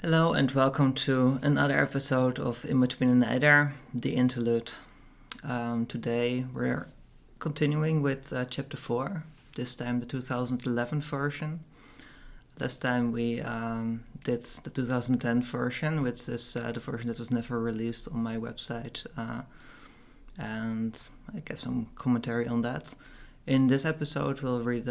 Hello and welcome to another episode of In Between and Neither, the Interlude. Today we're continuing with Chapter 4, this time the 2011 version. Last time we did the 2010 version, which is the version that was never released on my website, and I gave some commentary on that. In this episode we'll read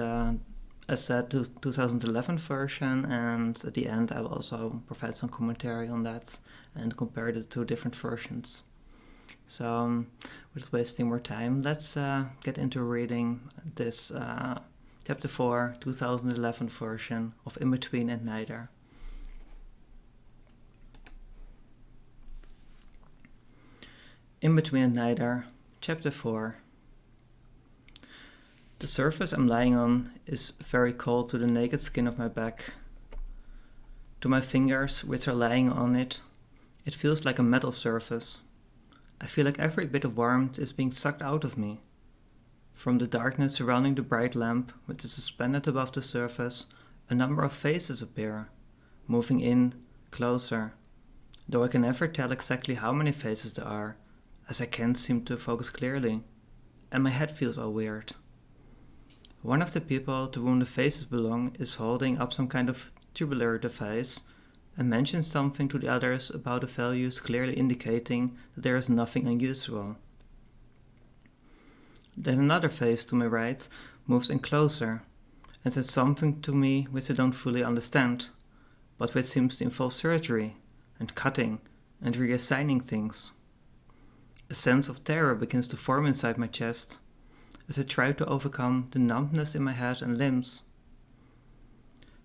a set 2011 version, and at the end I will also provide some commentary on that and compare the two different versions. So without wasting more time, let's get into reading this Chapter 4 2011 version of In Between and Neither. In Between and Neither, Chapter 4. The surface I'm lying on is very cold to the naked skin of my back. To my fingers, which are lying on it, it feels like a metal surface. I feel like every bit of warmth is being sucked out of me. From the darkness surrounding the bright lamp, which is suspended above the surface, a number of faces appear, moving in, closer, though I can never tell exactly how many faces there are, as I can't seem to focus clearly, and my head feels all weird. One of the people to whom the faces belong is holding up some kind of tubular device and mentions something to the others about the values, clearly indicating that there is nothing unusual. Then another face to my right moves in closer and says something to me which I don't fully understand, but which seems to involve surgery and cutting and reassigning things. A sense of terror begins to form inside my chest as I try to overcome the numbness in my head and limbs.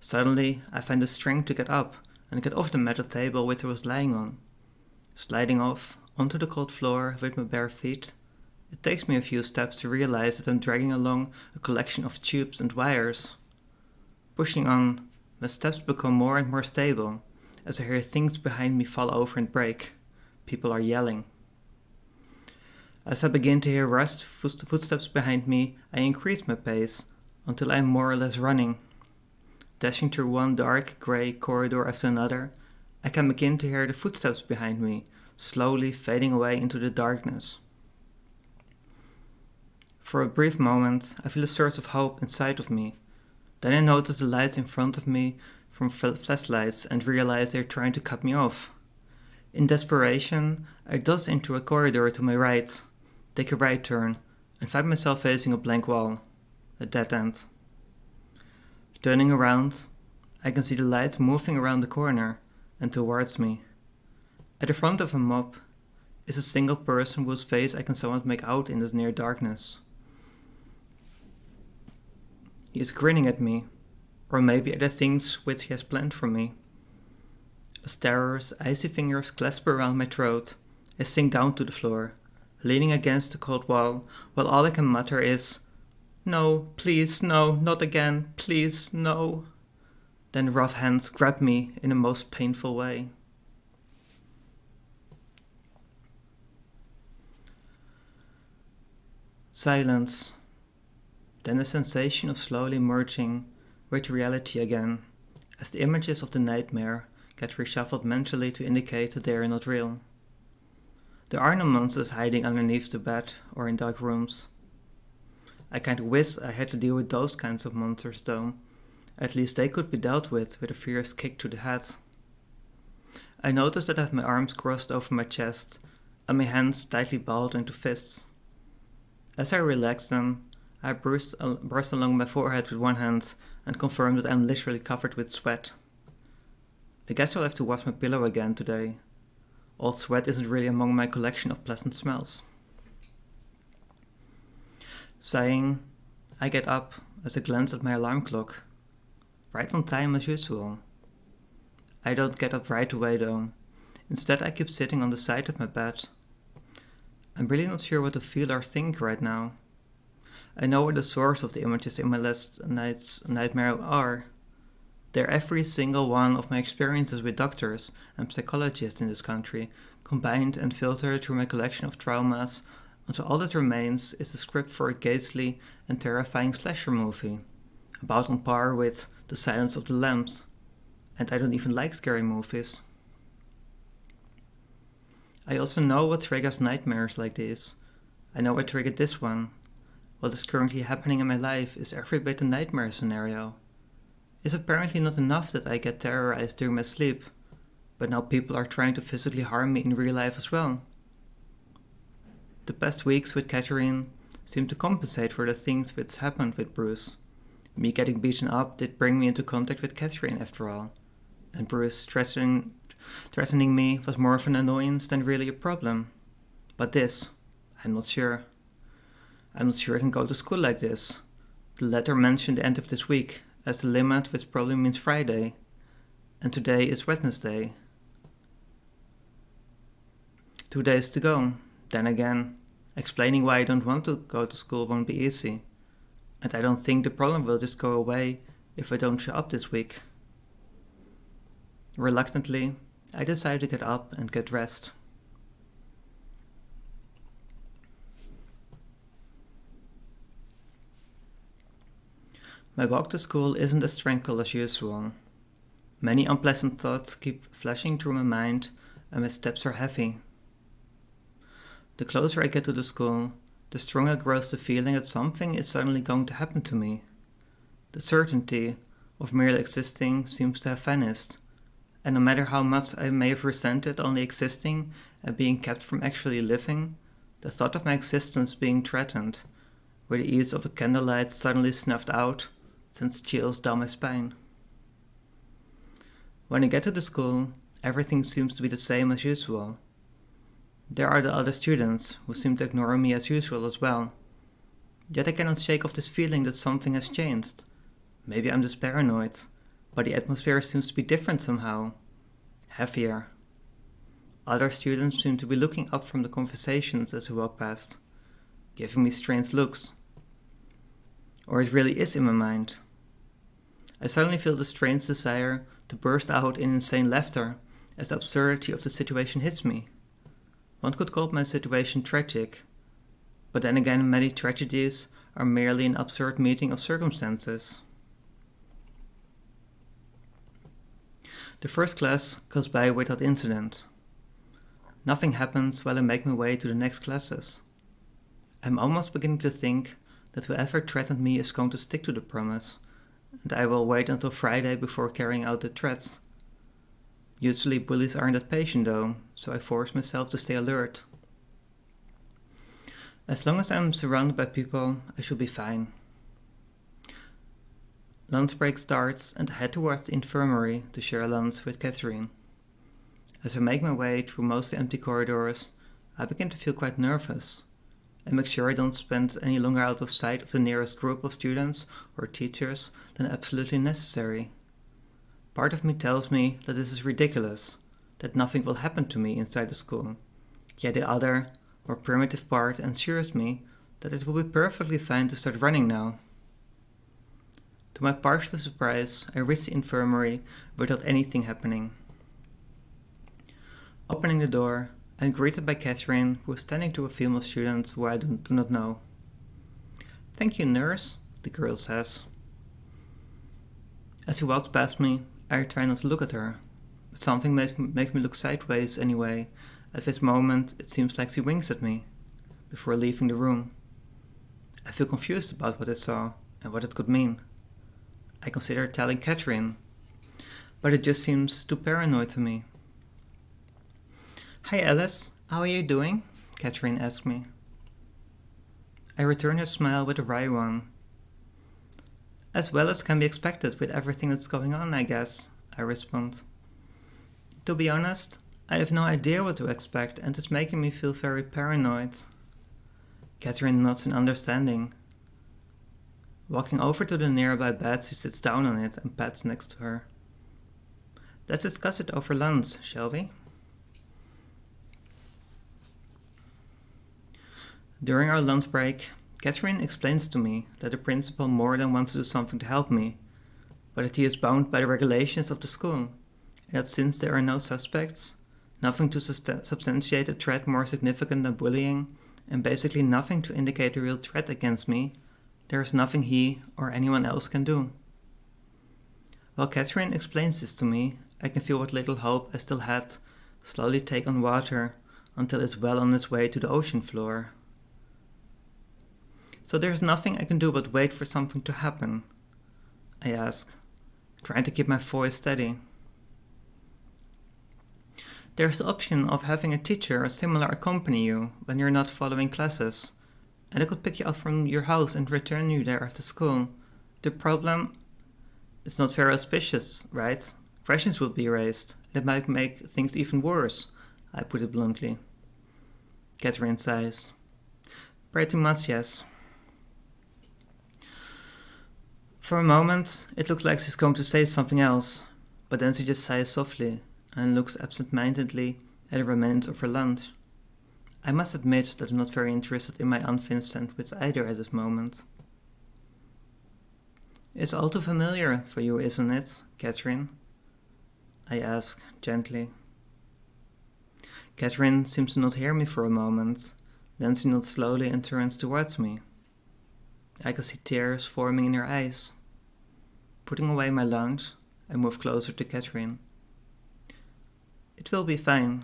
Suddenly, I find the strength to get up and get off the metal table which I was lying on. Sliding off onto the cold floor with my bare feet, it takes me a few steps to realize that I'm dragging along a collection of tubes and wires. Pushing on, my steps become more and more stable as I hear things behind me fall over and break. People are yelling. As I begin to hear rushed footsteps behind me, I increase my pace until I am more or less running. Dashing through one dark, grey corridor after another, I can begin to hear the footsteps behind me, slowly fading away into the darkness. For a brief moment, I feel a surge of hope inside of me. Then I notice the lights in front of me from flashlights and realize they are trying to cut me off. In desperation, I dodge into a corridor to my right, take a right turn, and find myself facing a blank wall, a dead end. Turning around, I can see the lights moving around the corner and towards me. At the front of a mob is a single person whose face I can somewhat make out in this near darkness. He is grinning at me, or maybe at the things which he has planned for me. As terror's icy fingers clasp around my throat, I sink down to the floor, leaning against the cold wall, while all I can mutter is, "No, please, no, not again, please, no." Then rough hands grab me in a most painful way. Silence. Then a sensation of slowly merging with reality again, as the images of the nightmare get reshuffled mentally to indicate that they are not real. There are no monsters hiding underneath the bed or in dark rooms. I kind of wish I had to deal with those kinds of monsters though. At least they could be dealt with a fierce kick to the head. I notice that I have my arms crossed over my chest and my hands tightly balled into fists. As I relax them, I brush along my forehead with one hand and confirm that I'm literally covered with sweat. I guess I'll have to wash my pillow again today. All sweat isn't really among my collection of pleasant smells. Sighing, I get up as I glance at my alarm clock. Right on time as usual. I don't get up right away though. Instead I keep sitting on the side of my bed. I'm really not sure what to feel or think right now. I know where the source of the images in my last night's nightmare are. They're every single one of my experiences with doctors and psychologists in this country, combined and filtered through my collection of traumas, until all that remains is the script for a ghastly and terrifying slasher movie, about on par with The Silence of the Lambs, and I don't even like scary movies. I also know what triggers nightmares like this. I know what triggered this one. What is currently happening in my life is every bit a nightmare scenario. It's apparently not enough that I get terrorized during my sleep, but now people are trying to physically harm me in real life as well. The past weeks with Catherine seemed to compensate for the things which happened with Bruce. Me getting beaten up did bring me into contact with Catherine after all, and Bruce threatening me was more of an annoyance than really a problem. But this, I'm not sure. I'm not sure I can go to school like this. The letter mentioned the end of this week as the limit, which probably means Friday, and today is Wednesday. 2 days to go. Then again, explaining why I don't want to go to school won't be easy, and I don't think the problem will just go away if I don't show up this week. Reluctantly, I decide to get up and get dressed. My walk to school isn't as tranquil as usual. Many unpleasant thoughts keep flashing through my mind, and my steps are heavy. The closer I get to the school, the stronger grows the feeling that something is suddenly going to happen to me. The certainty of merely existing seems to have vanished, and no matter how much I may have resented only existing and being kept from actually living, the thought of my existence being threatened, with the ease of a candlelight suddenly snuffed out, sends chills down my spine. When I get to the school, everything seems to be the same as usual. There are the other students who seem to ignore me as usual as well. Yet I cannot shake off this feeling that something has changed. Maybe I'm just paranoid, but the atmosphere seems to be different somehow. Heavier. Other students seem to be looking up from the conversations as I walk past, giving me strange looks. Or it really is in my mind. I suddenly feel the strange desire to burst out in insane laughter as the absurdity of the situation hits me. One could call my situation tragic, but then again many tragedies are merely an absurd meeting of circumstances. The first class goes by without incident. Nothing happens while I make my way to the next classes. I'm almost beginning to think that whoever threatened me is going to stick to the promise, and I will wait until Friday before carrying out the threat. Usually bullies aren't that patient though, so I force myself to stay alert. As long as I'm surrounded by people, I should be fine. Lunch break starts and I head towards the infirmary to share lunch with Catherine. As I make my way through mostly empty corridors, I begin to feel quite nervous. I make sure I don't spend any longer out of sight of the nearest group of students or teachers than absolutely necessary. Part of me tells me that this is ridiculous, that nothing will happen to me inside the school. Yet the other, more primitive part assures me that it will be perfectly fine to start running now. To my partial surprise, I reach the infirmary without anything happening. Opening the door, I am greeted by Catherine, who is standing to a female student who I do not know. "Thank you, nurse," the girl says. As she walks past me, I try not to look at her, but something makes me look sideways anyway. At this moment, it seems like she winks at me, before leaving the room. I feel confused about what I saw and what it could mean. I consider telling Catherine, but it just seems too paranoid to me. "Hi Alice, how are you doing?" Catherine asks me. I return her smile with a wry one. "As well as can be expected with everything that's going on, I guess," I respond. "To be honest, I have no idea what to expect and it's making me feel very paranoid." Catherine nods in understanding. Walking over to the nearby bed, she sits down on it and pats next to her. "Let's discuss it over lunch, shall we?" During our lunch break, Catherine explains to me that the principal more than wants to do something to help me, but that he is bound by the regulations of the school, and that since there are no suspects, nothing to substantiate a threat more significant than bullying, and basically nothing to indicate a real threat against me, there is nothing he or anyone else can do. While Catherine explains this to me, I can feel what little hope I still had slowly take on water until it's well on its way to the ocean floor. So there's nothing I can do but wait for something to happen, I ask, trying to keep my voice steady. There's the option of having a teacher or similar accompany you when you're not following classes, and they could pick you up from your house and return you there after school. The problem is not very auspicious, right? Questions will be raised. That might make things even worse, I put it bluntly. Catherine sighs. Pretty much, yes. For a moment, it looks like she's going to say something else, but then she just sighs softly and looks absent-mindedly at the remains of her lunch. I must admit that I'm not very interested in my unfinished sandwich either at this moment. It's all too familiar for you, isn't it, Catherine? I ask, gently. Catherine seems to not hear me for a moment, then she nods slowly and turns towards me. I can see tears forming in her eyes. Putting away my lunch, I move closer to Catherine. It will be fine,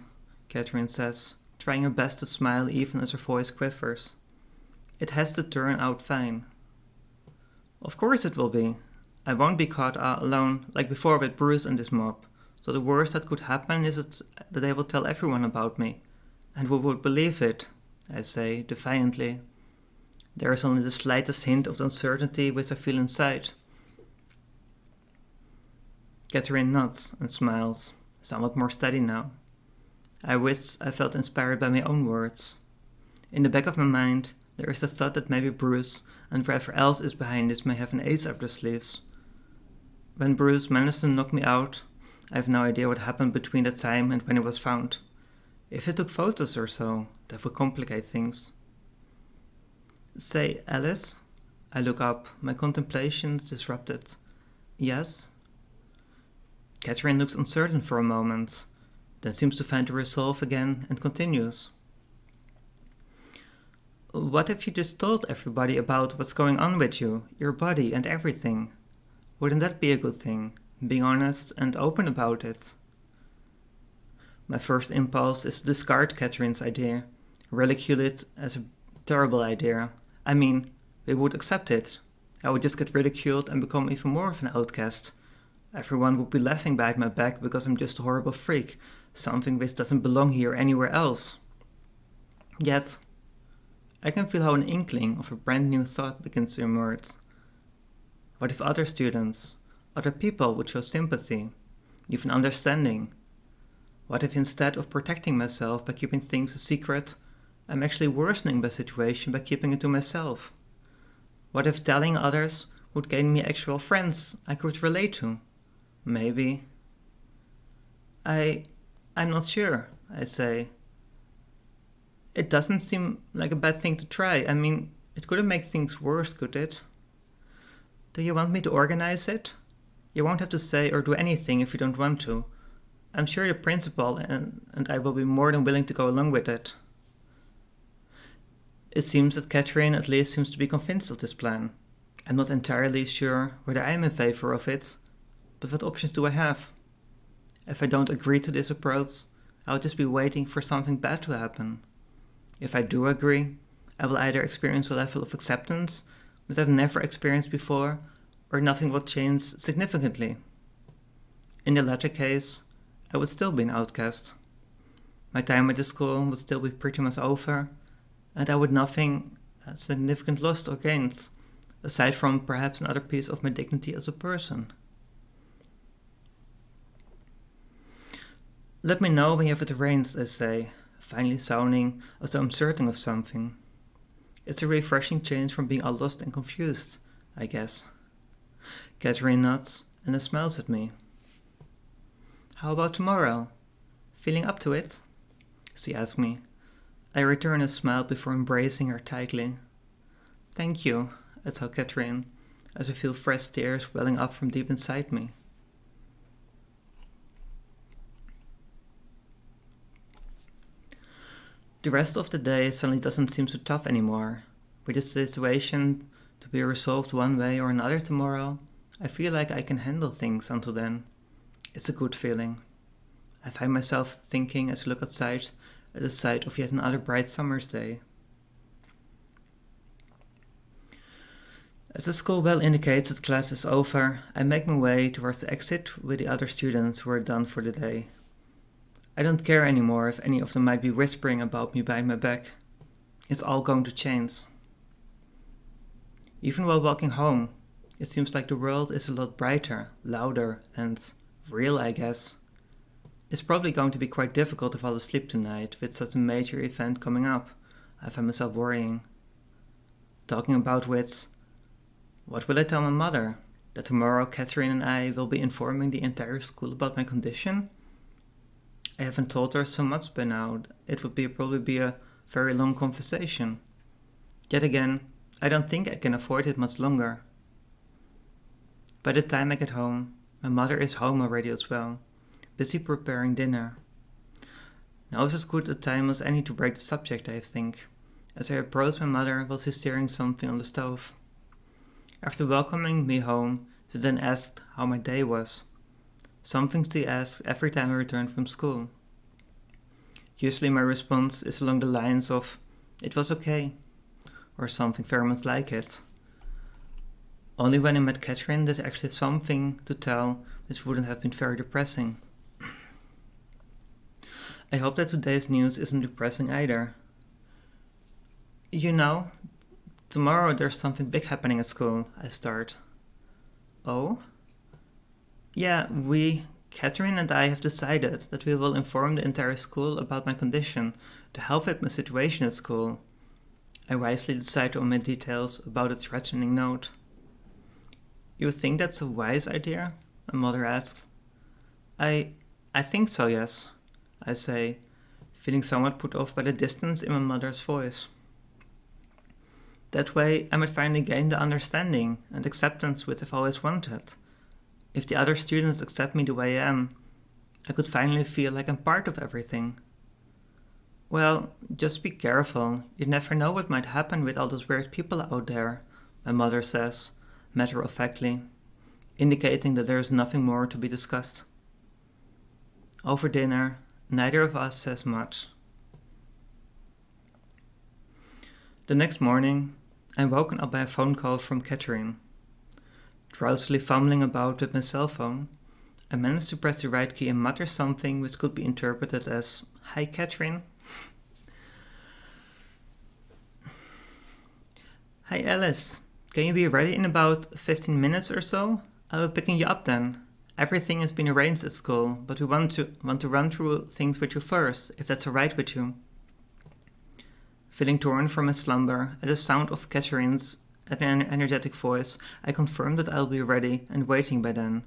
Catherine says, trying her best to smile even as her voice quivers. It has to turn out fine. Of course it will be. I won't be caught alone like before with Bruce and this mob, so the worst that could happen is that they will tell everyone about me. And who would believe it? I say, defiantly. There is only the slightest hint of the uncertainty which I feel inside. Catherine nods and smiles, somewhat more steady now. I wish I felt inspired by my own words. In the back of my mind, there is the thought that maybe Bruce and whoever else is behind this may have an ace up their sleeves. When Bruce managed to knock me out, I have no idea what happened between that time and when he was found. If he took photos or so, that would complicate things. Say, Alice? I look up, my contemplations disrupted. Yes? Catherine looks uncertain for a moment, then seems to find her resolve again and continues. What if you just told everybody about what's going on with you, your body and everything? Wouldn't that be a good thing, being honest and open about it? My first impulse is to discard Catherine's idea, ridicule it as a terrible idea. I mean, we would accept it. I would just get ridiculed and become even more of an outcast. Everyone would be laughing behind my back because I'm just a horrible freak, something which doesn't belong here or anywhere else. Yet, I can feel how an inkling of a brand new thought begins to emerge. What if other students, other people would show sympathy, even understanding? What if instead of protecting myself by keeping things a secret, I'm actually worsening my situation by keeping it to myself? What if telling others would gain me actual friends I could relate to? Maybe. I'm not sure, I say. It doesn't seem like a bad thing to try. I mean, it couldn't make things worse, could it? Do you want me to organize it? You won't have to say or do anything if you don't want to. I'm sure the principal and I will be more than willing to go along with it. It seems that Catherine at least seems to be convinced of this plan. I'm not entirely sure whether I am in favor of it, but what options do I have? If I don't agree to this approach, I'll just be waiting for something bad to happen. If I do agree, I will either experience a level of acceptance which I've never experienced before, or nothing will change significantly. In the latter case, I would still be an outcast. My time at the school would still be pretty much over, and I would nothing significant lost or gained, aside from perhaps another piece of my dignity as a person. Let me know when you have it arranged, I say, finally sounding as though I'm certain of something. It's a refreshing change from being all lost and confused, I guess. Catherine nods and then smiles at me. How about tomorrow? Feeling up to it? She asks me. I return a smile before embracing her tightly. Thank you, I tell Catherine, as I feel fresh tears welling up from deep inside me. The rest of the day suddenly doesn't seem so tough anymore. With the situation to be resolved one way or another tomorrow, I feel like I can handle things until then. It's a good feeling. I find myself thinking as I look outside at the sight of yet another bright summer's day. As the school bell indicates that class is over, I make my way towards the exit with the other students who are done for the day. I don't care anymore if any of them might be whispering about me behind my back. It's all going to change. Even while walking home, it seems like the world is a lot brighter, louder, and real, I guess. It's probably going to be quite difficult to fall asleep tonight with such a major event coming up. I find myself worrying. Talking about which, what will I tell my mother? That tomorrow Catherine and I will be informing the entire school about my condition? I haven't told her so much by now. It would probably be a very long conversation. Yet again, I don't think I can afford it much longer. By the time I get home, my mother is home already as well, busy preparing dinner. Now is as good a time as any to break the subject, I think, as I approach my mother while she's stirring something on the stove. After welcoming me home, she then asked how my day was, something she asks every time I return from school. Usually my response is along the lines of, "It was okay," or something very much like it. Only when I met Catherine did I actually have something to tell which wouldn't have been very depressing. I hope that today's news isn't depressing either. You know, tomorrow there's something big happening at school, I start. Oh? Yeah, Catherine and I have decided that we will inform the entire school about my condition to help with my situation at school. I wisely decide to omit details about a threatening note. You think that's a wise idea? My mother asks. I think so, yes, I say, feeling somewhat put off by the distance in my mother's voice. That way, I might finally gain the understanding and acceptance which I've always wanted. If the other students accept me the way I am, I could finally feel like I'm part of everything. Well, just be careful. You never know what might happen with all those weird people out there, my mother says, matter-of-factly, indicating that there is nothing more to be discussed. Over dinner, neither of us says much. The next morning, I'm woken up by a phone call from Catherine. Drowsily fumbling about with my cell phone, I managed to press the right key and mutter something which could be interpreted as, "Hi, Catherine." "Hi, Alice. Can you be ready in about 15 minutes or so? I'll be picking you up then. Everything has been arranged at school, but we want to run through things with you first, if that's alright with you." Feeling torn from my slumber at the sound of Catherine's energetic voice, I confirmed that I'll be ready and waiting by then.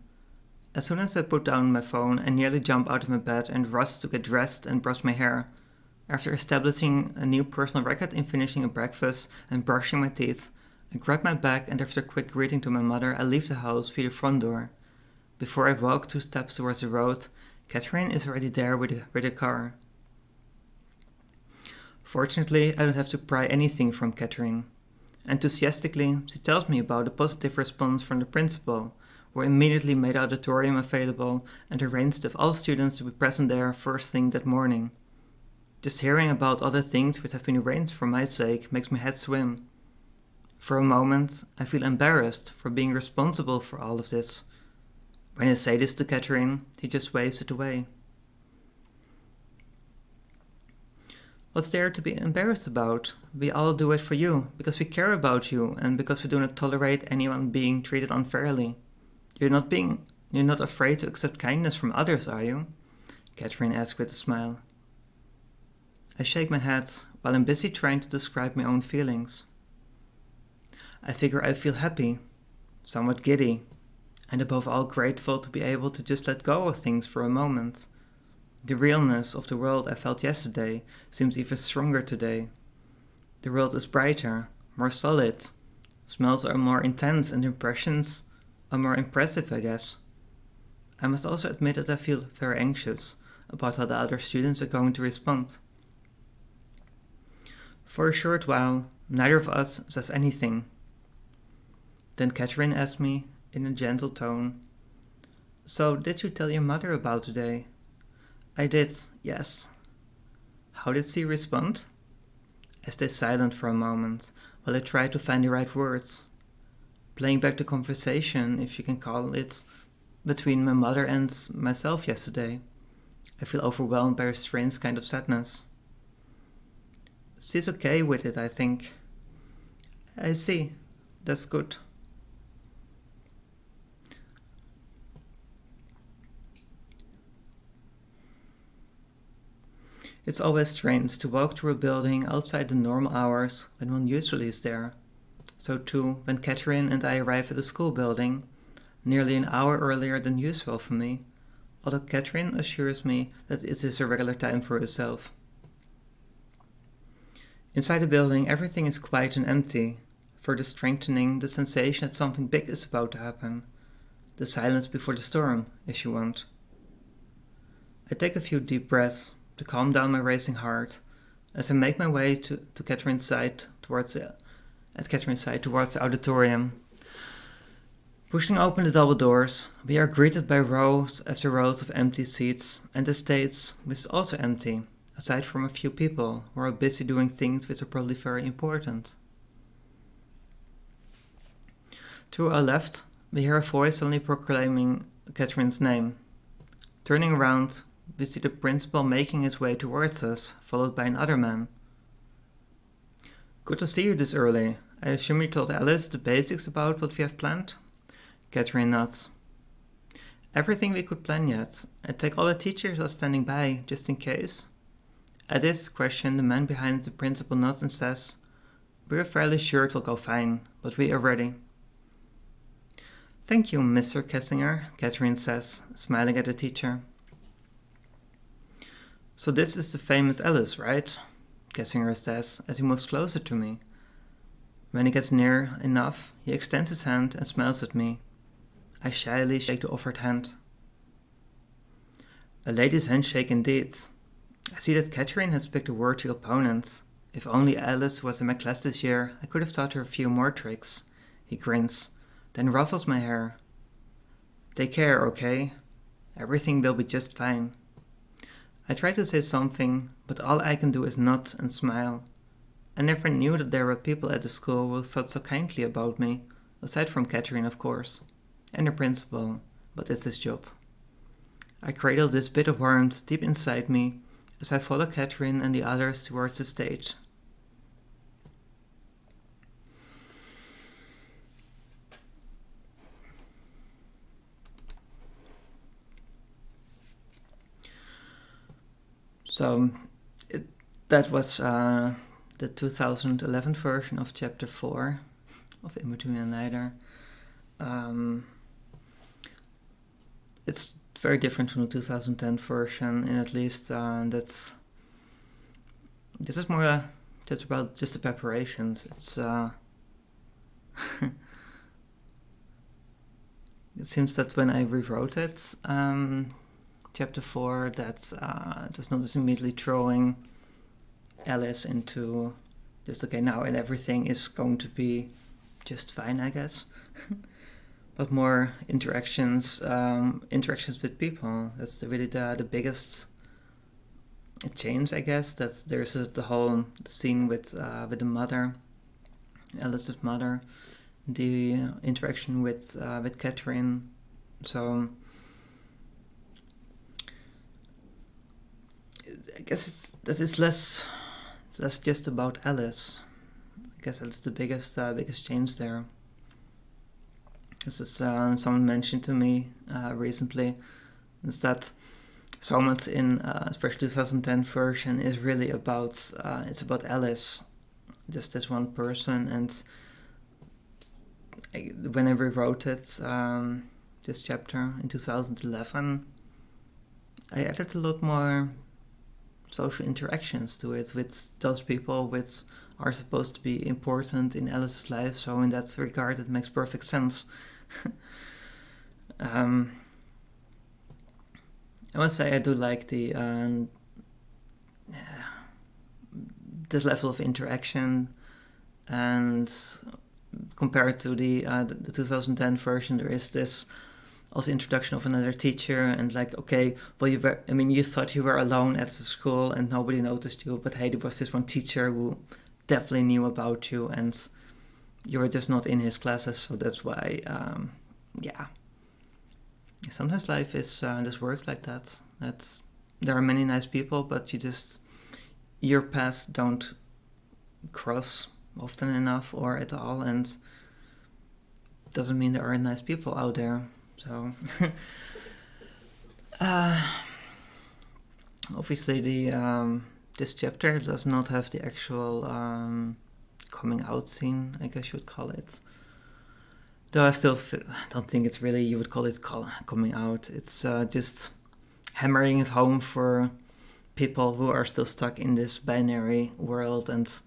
As soon as I put down my phone, I nearly jumped out of my bed and rushed to get dressed and brush my hair. After establishing a new personal record in finishing a breakfast and brushing my teeth, I grab my bag and after a quick greeting to my mother, I leave the house via the front door. Before I walk 2 steps towards the road, Catherine is already there with a car. Fortunately, I don't have to pry anything from Catherine. Enthusiastically, she tells me about the positive response from the principal, who immediately made the auditorium available and arranged with all students to be present there first thing that morning. Just hearing about all the things which have been arranged for my sake makes my head swim. For a moment, I feel embarrassed for being responsible for all of this. When I say this to Catherine, she just waves it away. What's there to be embarrassed about? We all do it for you, because we care about you, and because we do not tolerate anyone being treated unfairly. You're not afraid to accept kindness from others, are you? Catherine asks with a smile. I shake my head while I'm busy trying to describe my own feelings. I figure I feel happy, somewhat giddy, and above all grateful to be able to just let go of things for a moment. The realness of the world I felt yesterday seems even stronger today. The world is brighter, more solid. Smells are more intense and impressions are more impressive, I guess. I must also admit that I feel very anxious about how the other students are going to respond. For a short while, neither of us says anything. Then Catherine asks me in a gentle tone. "So, did you tell your mother about today?" "I did, yes." "How did she respond?" I stay silent for a moment while I try to find the right words. Playing back the conversation, if you can call it, between my mother and myself yesterday, I feel overwhelmed by a strange kind of sadness. She's okay with it, I think. "I see. That's good." It's always strange to walk through a building outside the normal hours when one usually is there. So too, when Catherine and I arrive at the school building, nearly an hour earlier than usual for me, although Catherine assures me that it is a regular time for herself. Inside the building, everything is quiet and empty, further strengthening the sensation that something big is about to happen. The silence before the storm, if you want. I take a few deep breaths to calm down my racing heart as I make my way to Catherine's side towards the auditorium. Pushing open the double doors, we are greeted by rows after rows of empty seats and the stage, which is also empty, aside from a few people who are busy doing things which are probably very important. To our left, we hear a voice suddenly proclaiming Catherine's name. Turning around, we see the principal making his way towards us, followed by another man. "Good to see you this early. I assume you told Alice the basics about what we have planned?" Catherine nods. "Everything we could plan yet. I think all the teachers are standing by, just in case." At this question, the man behind the principal nods and says, "We're fairly sure it will go fine, but we are ready." "Thank you, Mr. Kessinger," Catherine says, smiling at the teacher. "So this is the famous Alice, right?" Kessinger says as he moves closer to me. When he gets near enough, he extends his hand and smiles at me. I shyly shake the offered hand. A lady's handshake indeed. I see that Catherine has picked a worthy opponent. If only Alice was in my class this year, I could have taught her a few more tricks. He grins, then ruffles my hair. "Take care, okay? Everything will be just fine." I try to say something, but all I can do is nod and smile. I never knew that there were people at the school who thought so kindly about me, aside from Catherine, of course, and the principal, but it's his job. I cradle this bit of warmth deep inside me as I follow Catherine and the others towards the stage. So that was the 2011 version of Chapter 4 of In Between and Neither. It's very different from the 2010 version, and at least this is more a chapter about just the preparations. It's it seems that when I rewrote it, Chapter 4, that it was not just immediately throwing Alice into just, okay, now and everything is going to be just fine, I guess. But more interactions with people. That's really the biggest change, I guess. That's there's the whole scene with the mother, Alice's mother, the interaction with Catherine. So I guess that is less just about Alice. I guess that's the biggest change there. Because as someone mentioned to me recently, is that so much in especially 2010 version is really about it's about Alice, just this one person. And when I rewrote it, this chapter in 2011, I added a lot more social interactions to it with those people which are supposed to be important in Alice's life. So in that regard, it makes perfect sense. I must say I do like the this level of interaction, and compared to the 2010 version, there is this also introduction of another teacher, and like, okay, well, you thought you were alone at the school and nobody noticed you, but hey, there was this one teacher who definitely knew about you, and you were just not in his classes, so that's why, sometimes life is just works like that. There are many nice people, but your paths don't cross often enough or at all, and doesn't mean there aren't nice people out there. So obviously this chapter does not have the actual coming out scene, I guess you would call it. Though I still don't think it's really, you would call it coming out. It's just hammering it home for people who are still stuck in this binary world and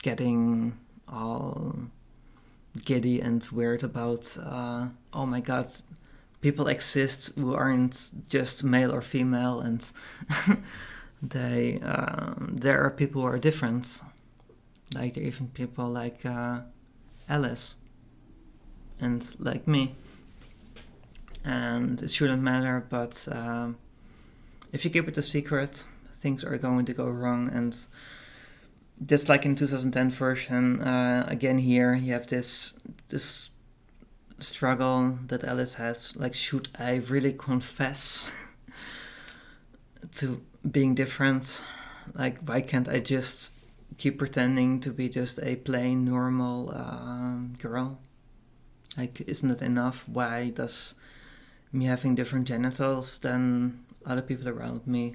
getting all giddy and weird about, oh my god, people exist who aren't just male or female, and there are people who are different. Like there are even people like Alice and like me. And it shouldn't matter, but if you keep it a secret, things are going to go wrong. And just like in 2010 version, again here you have this struggle that Alice has, like, should I really confess to being different? Like, why can't I just keep pretending to be just a plain normal girl? Like, isn't it enough? Why does me having different genitals than other people around me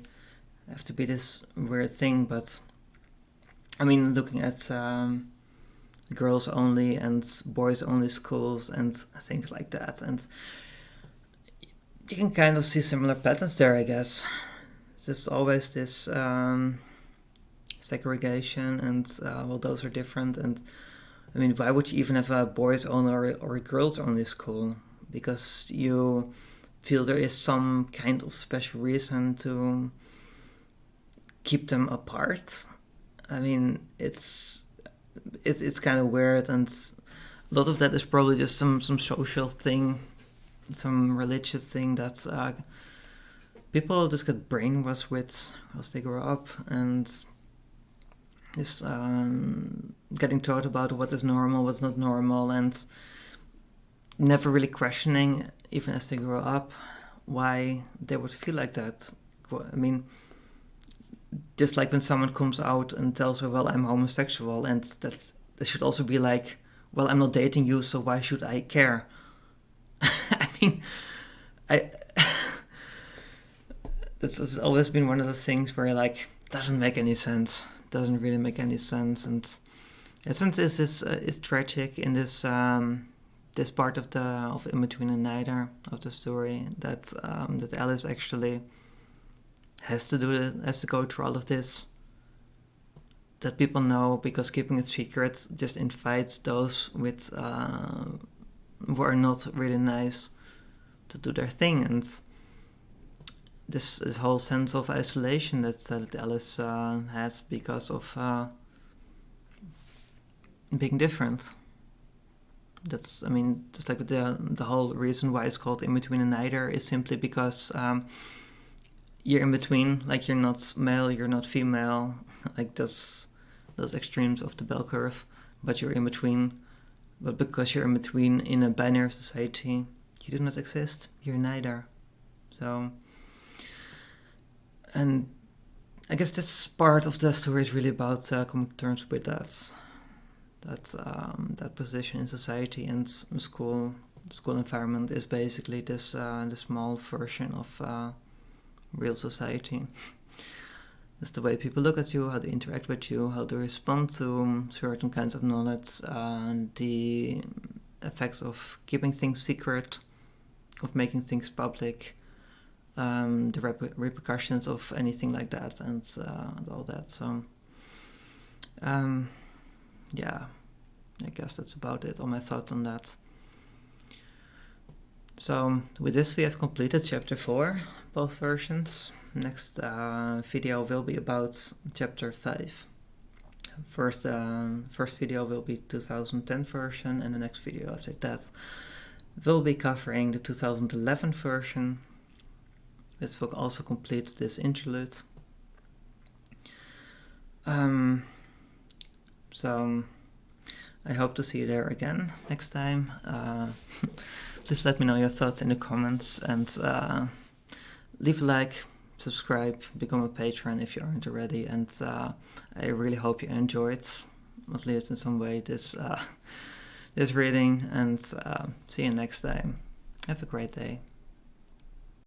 have to be this weird thing? But I mean, looking at girls only and boys only schools and things like that, and you can kind of see similar patterns there, I guess. There's always this segregation, and well, those are different. And I mean, why would you even have a boys only or a girls only school? Because you feel there is some kind of special reason to keep them apart. I mean, it's kind of weird, and a lot of that is probably just some social thing, some religious thing that people just get brainwashed with as they grow up, and is getting taught about what is normal, what's not normal, and never really questioning, even as they grow up, why they would feel like that. I mean, just like when someone comes out and tells her, well, I'm homosexual, and that should also be like, well, I'm not dating you, so why should I care? I mean, that's always been one of the things where, like, doesn't make any sense. Doesn't really make any sense. And essence is tragic in this this part of In Between and Neither of the story, that Alice actually has to go through all of this, that people know, because keeping it secret just invites those with who are not really nice to do their thing, and this whole sense of isolation that Alice has because of being different. That's, I mean, just like the whole reason why it's called In Between and Neither is simply because you're in between, like you're not male, you're not female, like those extremes of the bell curve, but you're in between. But because you're in between in a binary society, you do not exist, you're neither. So, and I guess this part of the story is really about coming to terms with that position in society, and school environment is basically this small version of real society. It's the way people look at you, how they interact with you, how they respond to certain kinds of knowledge, the effects of keeping things secret, of making things public, the repercussions of anything like that, and all that. So, yeah, I guess that's about it, all my thoughts on that. So with this we have completed chapter 4, both versions. Next video will be about chapter 5. First video will be 2010 version, and the next video after that will be covering the 2011 version. This will also complete this interlude. So I hope to see you there again next time. Please let me know your thoughts in the comments, and leave a like, subscribe, become a patron if you aren't already, and I really hope you enjoyed, at least in some way, this reading, and see you next time. Have a great day.